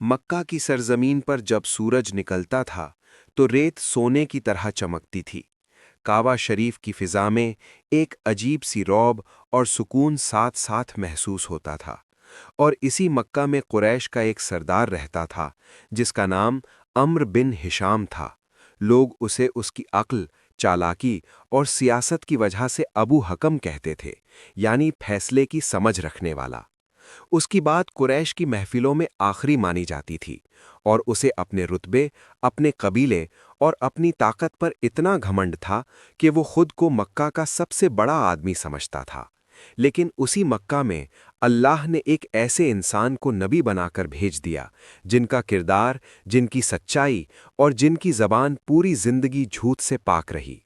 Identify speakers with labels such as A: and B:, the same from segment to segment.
A: مکہ کی سرزمین پر جب سورج نکلتا تھا تو ریت سونے کی طرح چمکتی تھی۔ کعبہ شریف کی فضا میں ایک عجیب سی رعب اور سکون ساتھ ساتھ محسوس ہوتا تھا۔ اور اسی مکہ میں قریش کا ایک سردار رہتا تھا جس کا نام عمرو بن ہشام تھا۔ لوگ اسے اس کی عقل، چالاکی اور سیاست کی وجہ سے ابو حکم کہتے تھے، یعنی فیصلے کی سمجھ رکھنے والا۔ اس کی بات قریش کی محفلوں میں آخری مانی جاتی تھی، اور اسے اپنے رتبے، اپنے قبیلے اور اپنی طاقت پر اتنا گھمنڈ تھا کہ وہ خود کو مکہ کا سب سے بڑا آدمی سمجھتا تھا۔ لیکن اسی مکہ میں اللہ نے ایک ایسے انسان کو نبی بنا کر بھیج دیا جن کا کردار، جن کی سچائی اور جن کی زبان پوری زندگی جھوٹ سے پاک رہی۔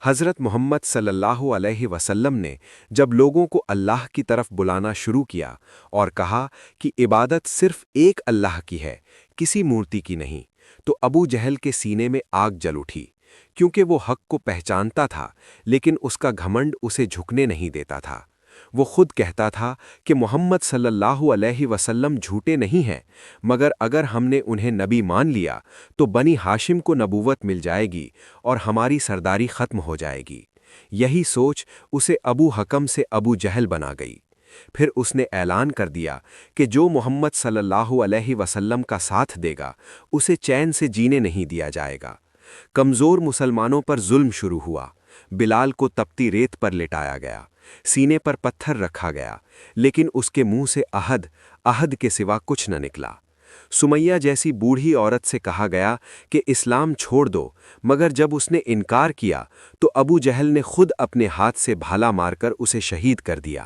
A: حضرت محمد صلی اللہ علیہ وسلم نے جب لوگوں کو اللہ کی طرف بلانا شروع کیا اور کہا کہ عبادت صرف ایک اللہ کی ہے، کسی مورتی کی نہیں، تو ابو جہل کے سینے میں آگ جل اٹھی، کیونکہ وہ حق کو پہچانتا تھا لیکن اس کا گھمنڈ اسے جھکنے نہیں دیتا تھا۔ وہ خود کہتا تھا کہ محمد صلی اللہ علیہ وسلم جھوٹے نہیں ہیں، مگر اگر ہم نے انہیں نبی مان لیا تو بنی ہاشم کو نبوت مل جائے گی اور ہماری سرداری ختم ہو جائے گی۔ یہی سوچ اسے ابو حکم سے ابو جہل بنا گئی۔ پھر اس نے اعلان کر دیا کہ جو محمد صلی اللہ علیہ وسلم کا ساتھ دے گا اسے چین سے جینے نہیں دیا جائے گا۔ کمزور مسلمانوں پر ظلم شروع ہوا۔ بلال کو تپتی ریت پر لٹایا گیا، سینے پر پتھر رکھا گیا، لیکن اس کے منہ سے عہد کے سوا کچھ نہ نکلا۔ سمیہ جیسی بوڑھی عورت سے کہا گیا کہ اسلام چھوڑ دو، مگر جب اس نے انکار کیا تو ابو جہل نے خود اپنے ہاتھ سے بھالا مار کر اسے شہید کر دیا۔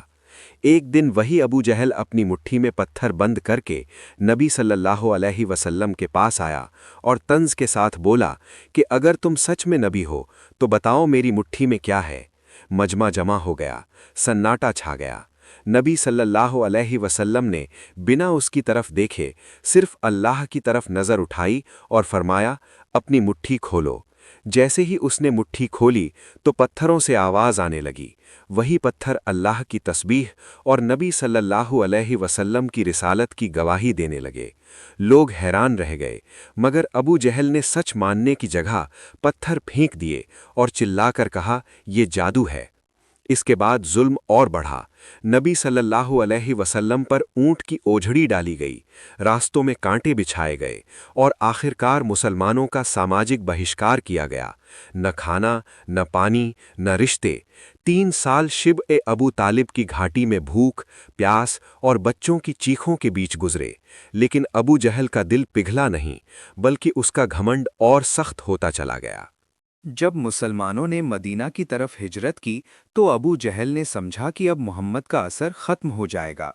A: ایک دن وہی ابو جہل اپنی مٹھی میں پتھر بند کر کے نبی صلی اللہ علیہ وسلم کے پاس آیا اور طنز کے ساتھ بولا کہ اگر تم سچ میں نبی ہو تو بتاؤ میری مٹھی میں کیا ہے۔ مجمع جمع ہو گیا، سناٹا چھا گیا۔ نبی صلی اللہ علیہ وسلم نے بنا اس کی طرف دیکھے صرف اللہ کی طرف نظر اٹھائی اور فرمایا، اپنی مٹھی کھولو۔ جیسے ہی اس نے مٹھی کھولی تو پتھروں سے آواز آنے لگی۔ وہی پتھر اللہ کی تسبیح اور نبی صلی اللہ علیہ وسلم کی رسالت کی گواہی دینے لگے۔ لوگ حیران رہ گئے، مگر ابو جہل نے سچ ماننے کی جگہ پتھر پھینک دیے اور چلا کر کہا، یہ جادو ہے۔ اس کے بعد ظلم اور بڑھا۔ نبی صلی اللہ علیہ وسلم پر اونٹ کی اوجھڑی ڈالی گئی، راستوں میں کانٹے بچھائے گئے اور آخرکار مسلمانوں کا ساماجک بہشکار کیا گیا۔ نہ کھانا، نہ پانی، نہ رشتے۔ 3 سال شبع ابو طالب کی گھاٹی میں بھوک، پیاس اور بچوں کی چیخوں کے بیچ گزرے، لیکن ابو جہل کا دل پگھلا نہیں، بلکہ اس کا گھمنڈ اور سخت ہوتا چلا گیا۔
B: جب مسلمانوں نے مدینہ کی طرف ہجرت کی تو ابو جہل نے سمجھا کہ اب محمد کا اثر ختم ہو جائے گا،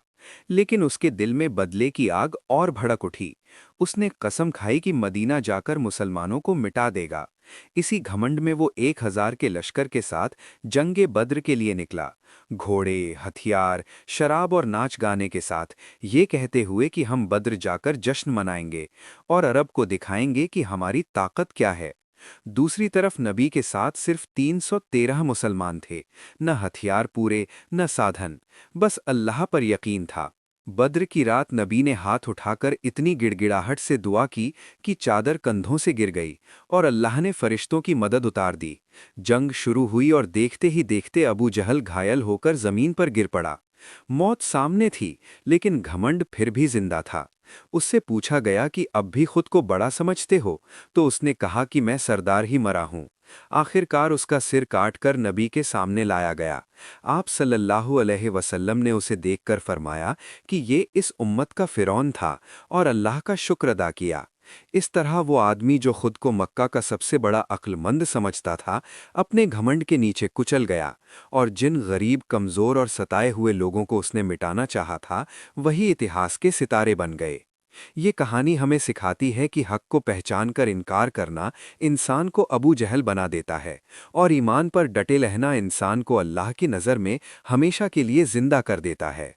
B: لیکن اس کے دل میں بدلے کی آگ اور بھڑک اٹھی۔ اس نے قسم کھائی کہ مدینہ جا کر مسلمانوں کو مٹا دے گا۔ اسی گھمنڈ میں وہ 1000 کے لشکر کے ساتھ جنگ بدر کے لیے نکلا، گھوڑے، ہتھیار، شراب اور ناچ گانے کے ساتھ، یہ کہتے ہوئے کہ ہم بدر جا کر جشن منائیں گے اور عرب کو دکھائیں گے کہ ہماری طاقت کیا ہے۔ دوسری طرف نبی کے ساتھ صرف 313 مسلمان تھے، نہ ہتھیار پورے، نہ سادھن، بس اللہ پر یقین تھا۔ بدر کی رات نبی نے ہاتھ اٹھا کر اتنی گڑ گڑاہٹ سے دعا کی کہ چادر کندھوں سے گر گئی اور اللہ نے فرشتوں کی مدد اتار دی۔ جنگ شروع ہوئی اور دیکھتے ہی دیکھتے ابو جہل گھائل ہو کر زمین پر گر پڑا۔ موت سامنے تھی لیکن گھمنڈ پھر بھی زندہ تھا۔ اس سے پوچھا گیا کہ اب بھی خود کو بڑا سمجھتے ہو؟ تو اس نے کہا کہ میں سردار ہی مرا ہوں۔ آخر کار اس کا سر کاٹ کر نبی کے سامنے لایا گیا۔ آپ صلی اللہ علیہ وسلم نے اسے دیکھ کر فرمایا کہ یہ اس امت کا فرعون تھا اور اللہ کا شکر ادا کیا۔ اس طرح وہ آدمی جو خود کو مکہ کا سب سے بڑا عقل مند سمجھتا تھا، اپنے گھمنڈ کے نیچے کچل گیا، اور جن غریب، کمزور اور ستائے ہوئے لوگوں کو اس نے مٹانا چاہا تھا، وہی اتہاس کے ستارے بن گئے۔ یہ کہانی ہمیں سکھاتی ہے کہ حق کو پہچان کر انکار کرنا انسان کو ابو جہل بنا دیتا ہے، اور ایمان پر ڈٹے رہنا انسان کو اللہ کی نظر میں ہمیشہ کے لیے زندہ کر دیتا ہے۔